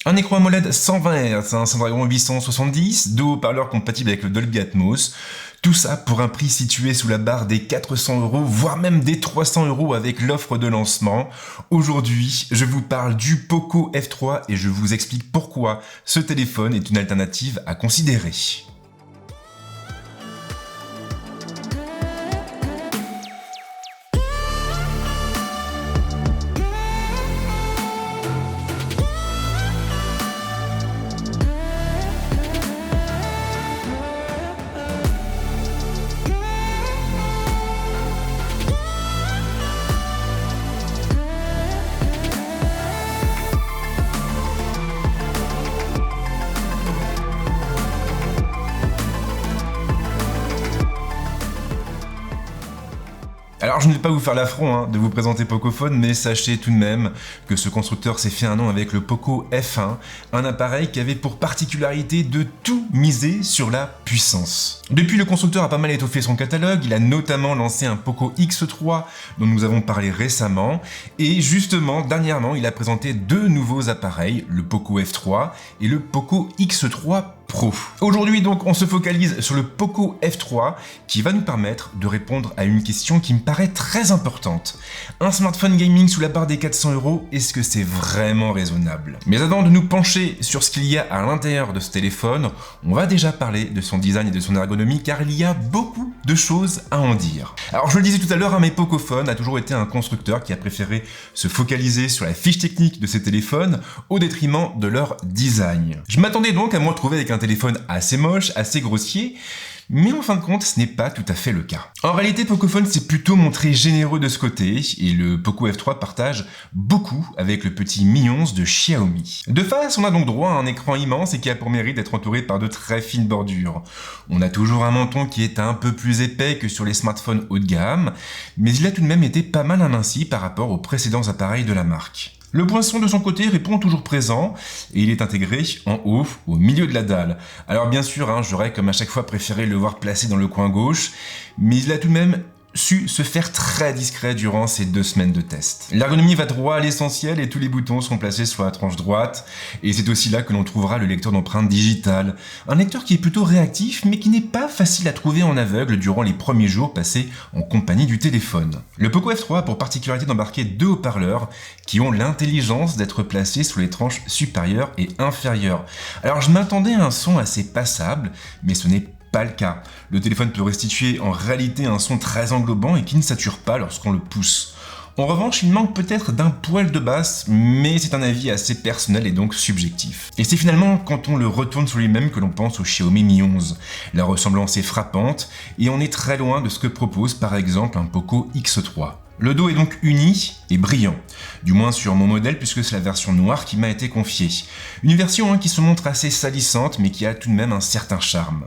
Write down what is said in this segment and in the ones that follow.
Un écran AMOLED 120 Hz, un Snapdragon 870, deux haut-parleurs compatibles avec le Dolby Atmos. Tout ça pour un prix situé sous la barre des 400 €, voire même des 300 € avec l'offre de lancement. Aujourd'hui, je vous parle du Poco F3 et je vous explique pourquoi ce téléphone est une alternative à considérer. Alors je ne vais pas vous faire l'affront de vous présenter Pocophone, mais sachez tout de même que ce constructeur s'est fait un nom avec le Poco F1, un appareil qui avait pour particularité de tout miser sur la puissance. Depuis, le constructeur a pas mal étoffé son catalogue, il a notamment lancé un Poco X3 dont nous avons parlé récemment, et justement, dernièrement, il a présenté deux nouveaux appareils, le Poco F3 et le Poco X3 Pro. Aujourd'hui donc, on se focalise sur le Poco F3 qui va nous permettre de répondre à une question qui me paraît très importante. Un smartphone gaming sous la barre des 400 €, est-ce que c'est vraiment raisonnable? Mais avant de nous pencher sur ce qu'il y a à l'intérieur de ce téléphone, on va déjà parler de son design et de son ergonomie car il y a beaucoup de choses à en dire. Alors je le disais tout à l'heure, mais Pocophone a toujours été un constructeur qui a préféré se focaliser sur la fiche technique de ses téléphones au détriment de leur design. Je m'attendais donc à me retrouver avec un téléphone assez moche, assez grossier, mais en fin de compte, ce n'est pas tout à fait le cas. En réalité, Pocophone s'est plutôt montré généreux de ce côté, et le Poco F3 partage beaucoup avec le petit Mi 11 de Xiaomi. De face, on a donc droit à un écran immense et qui a pour mérite d'être entouré par de très fines bordures. On a toujours un menton qui est un peu plus épais que sur les smartphones haut de gamme, mais il a tout de même été pas mal aminci par rapport aux précédents appareils de la marque. Le poinçon de son côté répond toujours présent et il est intégré en haut, au milieu de la dalle. Alors bien sûr, j'aurais comme à chaque fois préféré le voir placé dans le coin gauche, mais il a tout de même su se faire très discret durant ces 2 semaines de test. L'ergonomie va droit à l'essentiel et tous les boutons sont placés sur la tranche droite, et c'est aussi là que l'on trouvera le lecteur d'empreintes digitales. Un lecteur qui est plutôt réactif, mais qui n'est pas facile à trouver en aveugle durant les premiers jours passés en compagnie du téléphone. Le Poco F3 a pour particularité d'embarquer deux haut-parleurs qui ont l'intelligence d'être placés sur les tranches supérieures et inférieures. Alors je m'attendais à un son assez passable, mais ce n'est pas le cas. Le téléphone peut restituer en réalité un son très englobant et qui ne sature pas lorsqu'on le pousse. En revanche, il manque peut-être d'un poil de basse, mais c'est un avis assez personnel et donc subjectif. Et c'est finalement quand on le retourne sur lui-même que l'on pense au Xiaomi Mi 11. La ressemblance est frappante et on est très loin de ce que propose par exemple un Poco X3. Le dos est donc uni et brillant, du moins sur mon modèle puisque c'est la version noire qui m'a été confiée. Une version qui se montre assez salissante mais qui a tout de même un certain charme.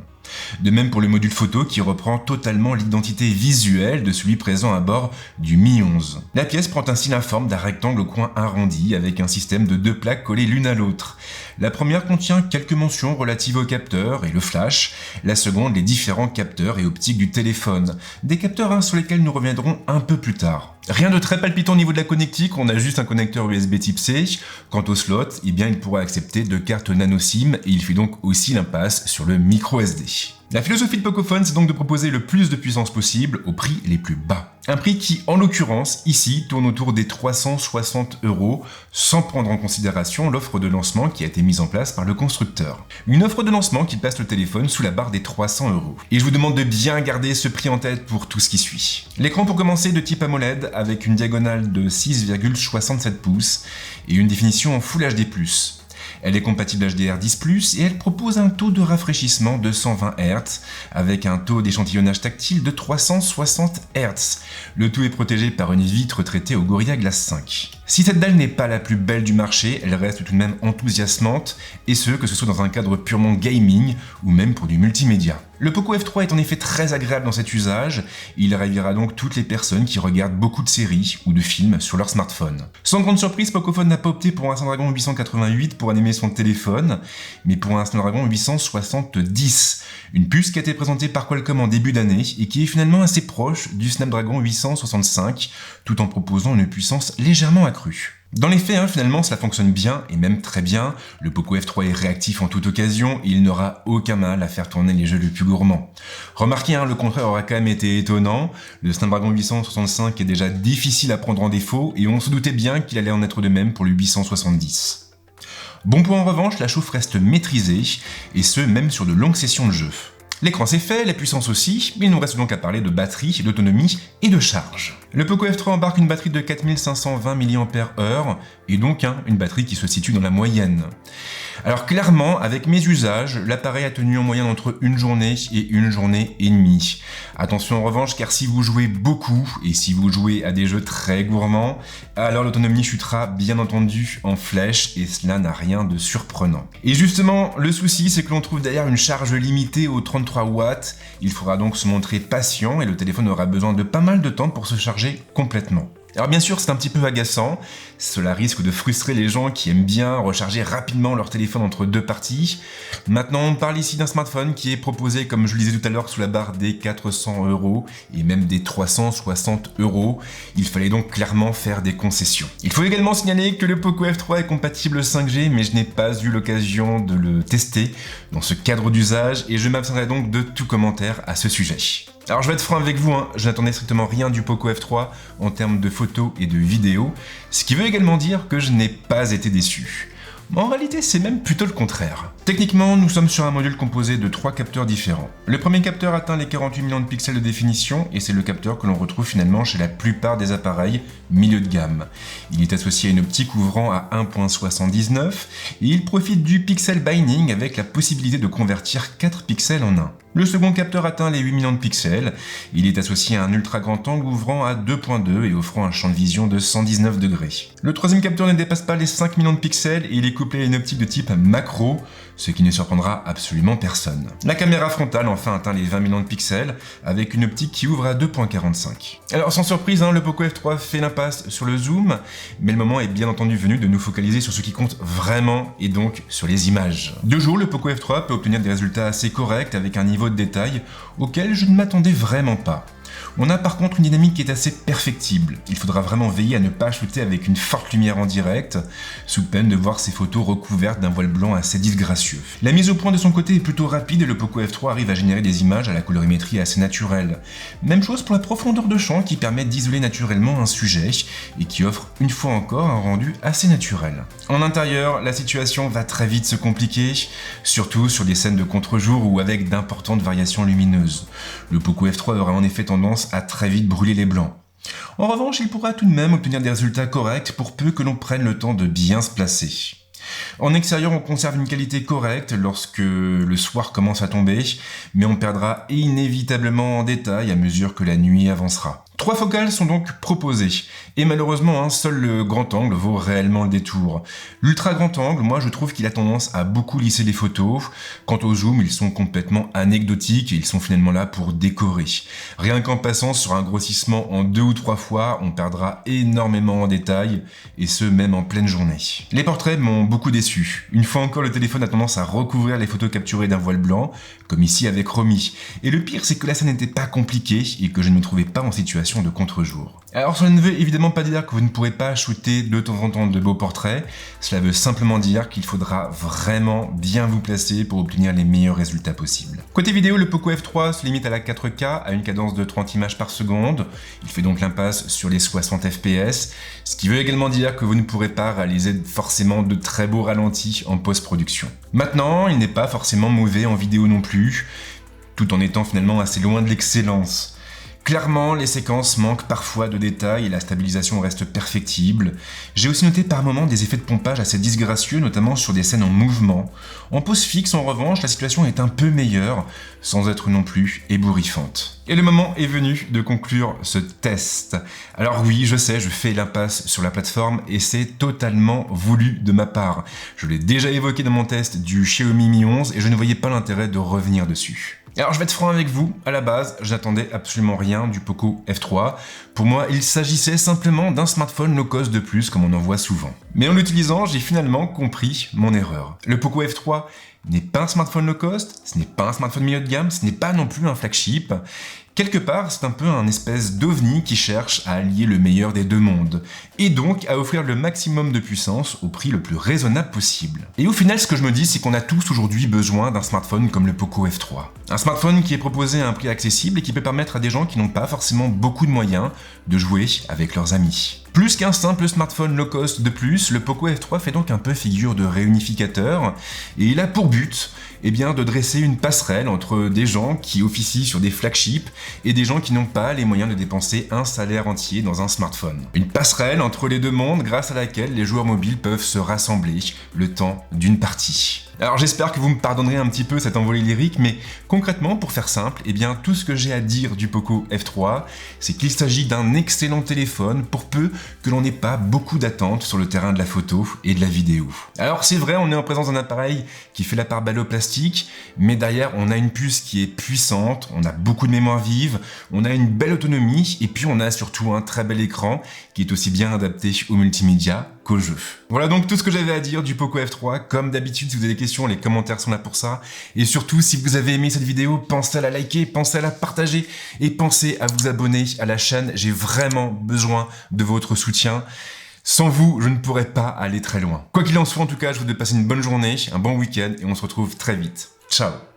De même pour le module photo qui reprend totalement l'identité visuelle de celui présent à bord du Mi 11. La pièce prend ainsi la forme d'un rectangle au coin arrondi avec un système de 2 plaques collées l'une à l'autre. La première contient quelques mentions relatives au capteur et le flash, la seconde les différents capteurs et optiques du téléphone, des capteurs sur lesquels nous reviendrons un peu plus tard. Rien de très palpitant au niveau de la connectique, on a juste un connecteur USB type C. Quant au slot, il pourra accepter 2 cartes nano SIM et il fait donc aussi l'impasse sur le micro SD. La philosophie de Pocophone, c'est donc de proposer le plus de puissance possible au prix les plus bas. Un prix qui, en l'occurrence, ici, tourne autour des 360 €, sans prendre en considération l'offre de lancement qui a été mise en place par le constructeur. Une offre de lancement qui place le téléphone sous la barre des 300 €. Et je vous demande de bien garder ce prix en tête pour tout ce qui suit. L'écran pour commencer de type AMOLED avec une diagonale de 6,67 pouces et une définition en Full HD+. Elle est compatible HDR10+, et elle propose un taux de rafraîchissement de 120 Hz, avec un taux d'échantillonnage tactile de 360 Hz. Le tout est protégé par une vitre traitée au Gorilla Glass 5. Si cette dalle n'est pas la plus belle du marché, elle reste tout de même enthousiasmante, et ce, que ce soit dans un cadre purement gaming, ou même pour du multimédia. Le Poco F3 est en effet très agréable dans cet usage, il ravira donc toutes les personnes qui regardent beaucoup de séries ou de films sur leur smartphone. Sans grande surprise, Pocophone n'a pas opté pour un Snapdragon 888 pour animer son téléphone, mais pour un Snapdragon 870, une puce qui a été présentée par Qualcomm en début d'année et qui est finalement assez proche du Snapdragon 865, tout en proposant une puissance légèrement accrue. Dans les faits, finalement, cela fonctionne bien, et même très bien. Le Poco F3 est réactif en toute occasion, et il n'aura aucun mal à faire tourner les jeux les plus gourmands. Remarquez, le contraire aura quand même été étonnant. Le Snapdragon 865 est déjà difficile à prendre en défaut, et on se doutait bien qu'il allait en être de même pour le 870. Bon point en revanche, la chauffe reste maîtrisée, et ce, même sur de longues sessions de jeu. L'écran c'est fait, la puissance aussi, il nous reste donc à parler de batterie, d'autonomie et de charge. Le Poco F3 embarque une batterie de 4520 mAh, et donc une batterie qui se situe dans la moyenne. Alors clairement, avec mes usages, l'appareil a tenu en moyenne entre une journée et une journée et demie. Attention en revanche, car si vous jouez beaucoup, et si vous jouez à des jeux très gourmands, alors l'autonomie chutera bien entendu en flèche, et cela n'a rien de surprenant. Et justement, le souci c'est que l'on trouve derrière une charge limitée aux 33 watts, il faudra donc se montrer patient, et le téléphone aura besoin de pas mal de temps pour se charger complètement. Alors bien sûr, c'est un petit peu agaçant, cela risque de frustrer les gens qui aiment bien recharger rapidement leur téléphone entre deux parties. Maintenant, on parle ici d'un smartphone qui est proposé, comme je le disais tout à l'heure, sous la barre des 400€ et même des 360€. Il fallait donc clairement faire des concessions. Il faut également signaler que le Poco F3 est compatible 5G, mais je n'ai pas eu l'occasion de le tester dans ce cadre d'usage et je m'abstiendrai donc de tout commentaire à ce sujet. Alors je vais être franc avec vous, je n'attendais strictement rien du Poco F3 en termes de photos et de vidéos, ce qui veut également dire que je n'ai pas été déçu. Mais en réalité, c'est même plutôt le contraire. Techniquement, nous sommes sur un module composé de 3 capteurs différents. Le premier capteur atteint les 48 millions de pixels de définition et c'est le capteur que l'on retrouve finalement chez la plupart des appareils milieu de gamme. Il est associé à une optique ouvrant à 1.79 et il profite du pixel binding avec la possibilité de convertir 4 pixels en 1. Le second capteur atteint les 8 millions de pixels. Il est associé à un ultra grand angle ouvrant à 2.2 et offrant un champ de vision de 119 degrés. Le troisième capteur ne dépasse pas les 5 millions de pixels et il est couplé à une optique de type macro, ce qui ne surprendra absolument personne. La caméra frontale enfin atteint les 20 millions de pixels avec une optique qui ouvre à 2.45. Alors sans surprise, le Poco F3 fait l'impasse sur le zoom, mais le moment est bien entendu venu de nous focaliser sur ce qui compte vraiment et donc sur les images. De jour, le Poco F3 peut obtenir des résultats assez corrects avec un niveau de détail auquel je ne m'attendais vraiment pas. On a par contre une dynamique qui est assez perfectible. Il faudra vraiment veiller à ne pas shooter avec une forte lumière en direct, sous peine de voir ces photos recouvertes d'un voile blanc assez disgracieux. La mise au point de son côté est plutôt rapide et le Poco F3 arrive à générer des images à la colorimétrie assez naturelle. Même chose pour la profondeur de champ qui permet d'isoler naturellement un sujet et qui offre une fois encore un rendu assez naturel. En intérieur, la situation va très vite se compliquer, surtout sur des scènes de contre-jour ou avec d'importantes variations lumineuses. Le Poco F3 aura en effet tendance à très vite brûler les blancs. En revanche, il pourra tout de même obtenir des résultats corrects pour peu que l'on prenne le temps de bien se placer. En extérieur, on conserve une qualité correcte lorsque le soir commence à tomber, mais on perdra inévitablement en détail à mesure que la nuit avancera. 3 focales sont donc proposées, et malheureusement, seul le grand angle vaut réellement le détour. L'ultra grand angle, moi je trouve qu'il a tendance à beaucoup lisser les photos. Quant au zoom, ils sont complètement anecdotiques et ils sont finalement là pour décorer. Rien qu'en passant sur un grossissement en 2 ou 3 fois, on perdra énormément en détail, et ce même en pleine journée. Les portraits m'ont beaucoup déçu. Une fois encore, le téléphone a tendance à recouvrir les photos capturées d'un voile blanc, comme ici avec Romy. Et le pire, c'est que la scène n'était pas compliquée et que je ne me trouvais pas en situation de contre-jour. Alors cela ne veut évidemment pas dire que vous ne pourrez pas shooter de temps en temps de beaux portraits, cela veut simplement dire qu'il faudra vraiment bien vous placer pour obtenir les meilleurs résultats possibles. Côté vidéo, le Poco F3 se limite à la 4K à une cadence de 30 images par seconde, il fait donc l'impasse sur les 60 fps, ce qui veut également dire que vous ne pourrez pas réaliser forcément de très beaux ralentis en post-production. Maintenant, il n'est pas forcément mauvais en vidéo non plus, tout en étant finalement assez loin de l'excellence. Clairement, les séquences manquent parfois de détails et la stabilisation reste perfectible. J'ai aussi noté par moments des effets de pompage assez disgracieux, notamment sur des scènes en mouvement. En pose fixe, en revanche, la situation est un peu meilleure, sans être non plus ébouriffante. Et le moment est venu de conclure ce test. Alors oui, je sais, je fais l'impasse sur la plateforme et c'est totalement voulu de ma part. Je l'ai déjà évoqué dans mon test du Xiaomi Mi 11 et je ne voyais pas l'intérêt de revenir dessus. Alors je vais être franc avec vous, à la base, j'attendais absolument rien du Poco F3. Pour moi, il s'agissait simplement d'un smartphone low cost de plus, comme on en voit souvent. Mais en l'utilisant, j'ai finalement compris mon erreur. Le Poco F3 n'est pas un smartphone low cost, ce n'est pas un smartphone milieu de gamme, ce n'est pas non plus un flagship. Quelque part, c'est un peu un espèce d'ovni qui cherche à allier le meilleur des deux mondes, et donc à offrir le maximum de puissance au prix le plus raisonnable possible. Et au final, ce que je me dis, c'est qu'on a tous aujourd'hui besoin d'un smartphone comme le Poco F3. Un smartphone qui est proposé à un prix accessible et qui peut permettre à des gens qui n'ont pas forcément beaucoup de moyens de jouer avec leurs amis. Plus qu'un simple smartphone low cost de plus, le Poco F3 fait donc un peu figure de réunificateur, et il a pour but de dresser une passerelle entre des gens qui officient sur des flagships et des gens qui n'ont pas les moyens de dépenser un salaire entier dans un smartphone. Une passerelle entre les deux mondes grâce à laquelle les joueurs mobiles peuvent se rassembler le temps d'une partie. Alors j'espère que vous me pardonnerez un petit peu cette envolée lyrique, mais concrètement, pour faire simple, tout ce que j'ai à dire du Poco F3, c'est qu'il s'agit d'un excellent téléphone pour peu que l'on n'ait pas beaucoup d'attentes sur le terrain de la photo et de la vidéo. Alors c'est vrai, on est en présence d'un appareil qui fait la part belle au plastique, mais derrière on a une puce qui est puissante, on a beaucoup de mémoire vive, on a une belle autonomie, et puis on a surtout un très bel écran qui est aussi bien adapté au multimédia qu'au jeu. Voilà donc tout ce que j'avais à dire du Poco F3. Comme d'habitude, si vous avez des questions, les commentaires sont là pour ça. Et surtout, si vous avez aimé cette vidéo, pensez à la liker, pensez à la partager et pensez à vous abonner à la chaîne. J'ai vraiment besoin de votre soutien. Sans vous, je ne pourrais pas aller très loin. Quoi qu'il en soit, en tout cas, je vous souhaite de passer une bonne journée, un bon week-end et on se retrouve très vite. Ciao!